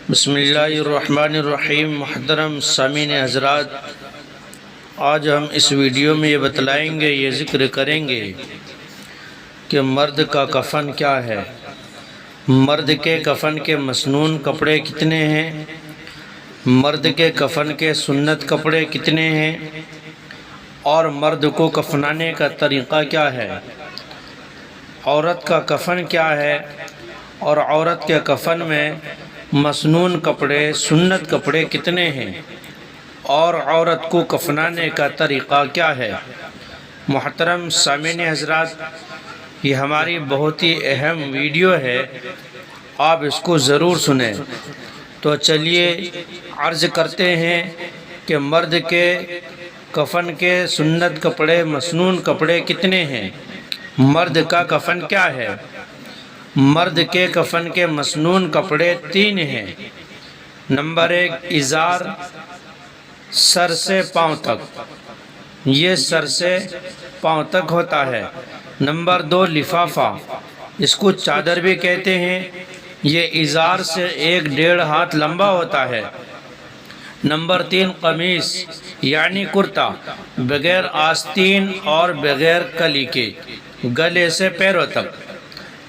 بسم اللہ الرحمن الرحیم۔ محترم سامعین حضرات، آج ہم اس ویڈیو میں یہ بتلائیں گے، یہ ذکر کریں گے کہ مرد کا کفن کیا ہے، مرد کے کفن کے مسنون کپڑے کتنے ہیں، مرد کے کفن کے سنت کپڑے کتنے ہیں، اور مرد کو کفنانے کا طریقہ کیا ہے، عورت کا کفن کیا ہے، اور عورت کے کفن میں مسنون کپڑے سنت کپڑے کتنے ہیں، اور عورت کو کفنانے کا طریقہ کیا ہے۔ محترم سامعین حضرات، یہ ہماری بہت ہی اہم ویڈیو ہے، آپ اس کو ضرور سنیں۔ تو چلیے عرض کرتے ہیں کہ مرد کے کفن کے سنت کپڑے مسنون کپڑے کتنے ہیں، مرد کا کفن کیا ہے۔ مرد کے کفن کے مسنون کپڑے 3 ہیں۔ نمبر 1 ازار، سر سے پاؤں تک، یہ سر سے پاؤں تک ہوتا ہے۔ نمبر 2 لفافہ، اس کو چادر بھی کہتے ہیں، یہ ازار سے 1.5 ہاتھ لمبا ہوتا ہے۔ نمبر 3 قمیص یعنی کرتا، بغیر آستین اور بغیر کلی کے، گلے سے پیروں تک،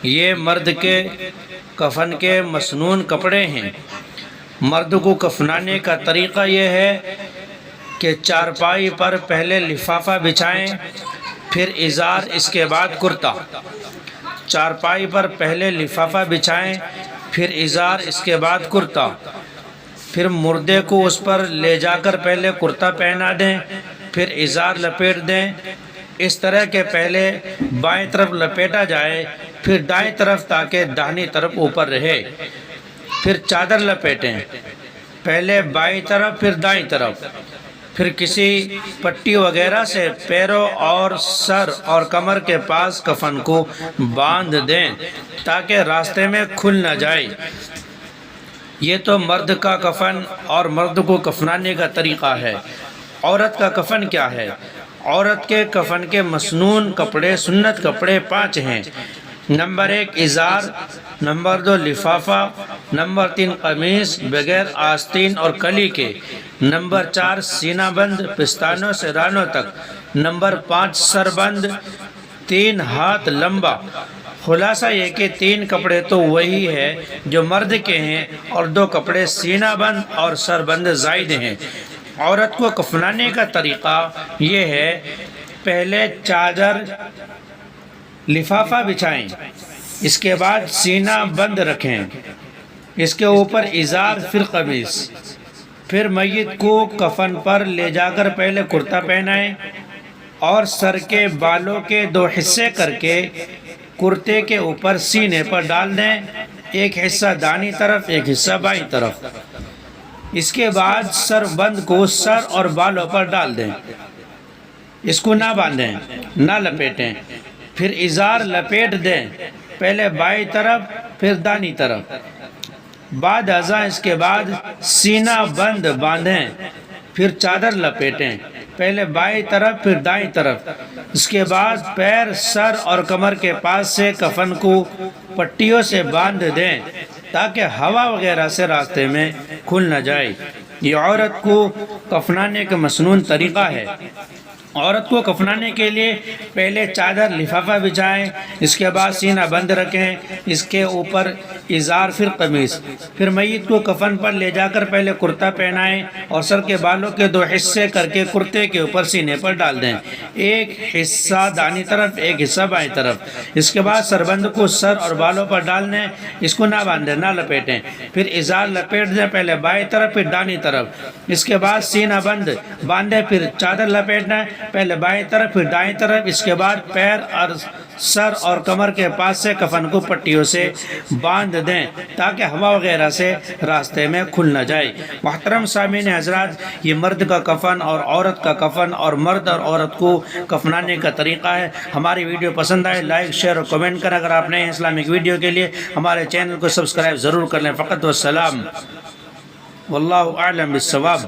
یہ مرد کے کفن کے مسنون کپڑے ہیں۔ مرد کو کفنانے کا طریقہ یہ ہے کہ چارپائی پر پہلے لفافہ بچھائیں، پھر ازار، اس کے بعد کرتا۔ چارپائی پر پہلے لفافہ بچھائیں، پھر ازار، اس کے بعد کرتا۔ پھر مردے کو اس پر لے جا کر پہلے کرتا پہنا دیں، پھر ازار لپیٹ دیں۔ اس طرح کہ پہلے بائیں طرف لپیٹا جائے، پھر دائیں طرف، تاکہ داہنی طرف اوپر رہے۔ پھر چادر لپیٹیں، پہلے بائیں طرف پھر دائیں طرف، پھر کسی پٹی وغیرہ سے پیروں اور سر اور کمر کے پاس کفن کو باندھ دیں تاکہ راستے میں کھل نہ جائے۔ یہ تو مرد کا کفن اور مرد کو کفنانے کا طریقہ ہے۔ عورت کا کفن کیا ہے؟ عورت کے کفن کے مسنون کپڑے سنت کپڑے 5 ہیں۔ نمبر 1 ازار، نمبر 2 لفافہ، نمبر 3 قمیص بغیر آستین اور کلی کے، نمبر 4 سینہ بند پستانوں سے رانوں تک، نمبر 5 سر بند 3 ہاتھ لمبا۔ خلاصہ یہ کہ 3 کپڑے تو وہی ہے جو مرد کے ہیں، اور 2 کپڑے سینہ بند اور سر بند زائد ہیں۔ عورت کو کفنانے کا طریقہ یہ ہے، پہلے چادر لفافہ بچھائیں، اس کے بعد سینہ بند رکھیں، اس کے اوپر ازار، پھر قمیص، پھر میت کو کفن پر لے جا کر پہلے کرتا پہنائیں اور سر کے بالوں کے 2 حصے کر کے کرتے کے اوپر سینے پر ڈال دیں، ایک حصہ دائیں طرف، ایک حصہ بائیں طرف۔ اس کے بعد سر بند کو سر اور بالوں پر ڈال دیں، اس کو نہ باندھیں، نہ لپیٹیں۔ پھر ازار لپیٹ دیں، پہلے بائیں طرف پھر دائیں طرف، بعد ازاں اس کے بعد سینہ بند باندھیں، پھر چادر لپیٹیں، پہلے بائیں طرف پھر دائیں طرف۔ اس کے بعد پیر، سر اور کمر کے پاس سے کفن کو پٹیوں سے باندھ دیں تاکہ ہوا وغیرہ سے راستے میں کھل نہ جائے۔ یہ عورت کو کفنانے کا مسنون طریقہ ہے۔ عورت کو کفنانے کے لیے پہلے چادر لفافہ بچھائیں، اس کے بعد سینہ بند رکھیں، اس کے اوپر ازار، پھر قمیص، پھر میت کو کفن پر لے جا کر پہلے کرتا پہنائیں اور سر کے بالوں کے 2 حصے کر کے کرتے کے اوپر سینے پر ڈال دیں، ایک حصہ دائیں طرف، ایک حصہ بائیں طرف۔ اس کے بعد سربند کو سر اور بالوں پر ڈال دیں، اس کو نہ باندھیں، نہ لپیٹیں، پھر ازار لپیٹ دیں، پہلے بائیں طرف پھر دائیں طرف۔ اس کے بعد سینہ بند باندھیں، پھر چادر لپیٹنا، پہلے بائیں طرف پھر دائیں طرف۔ اس کے بعد پیر اور سر اور کمر کے پاس سے کفن کو پٹیوں سے باندھ دیں تاکہ ہوا وغیرہ سے راستے میں کھل نہ جائے۔ محترم سامعین حضرات، یہ مرد کا کفن اور عورت کا کفن اور مرد اور عورت کو کفنانے کا طریقہ ہے۔ ہماری ویڈیو پسند آئے لائک، شیئر اور کمنٹ کریں۔ اگر آپ نئے ہیں اسلامک ویڈیو کے لیے ہمارے چینل کو سبسکرائب ضرور کر لیں۔ فقط والسلام، واللہ اعلم بالصواب۔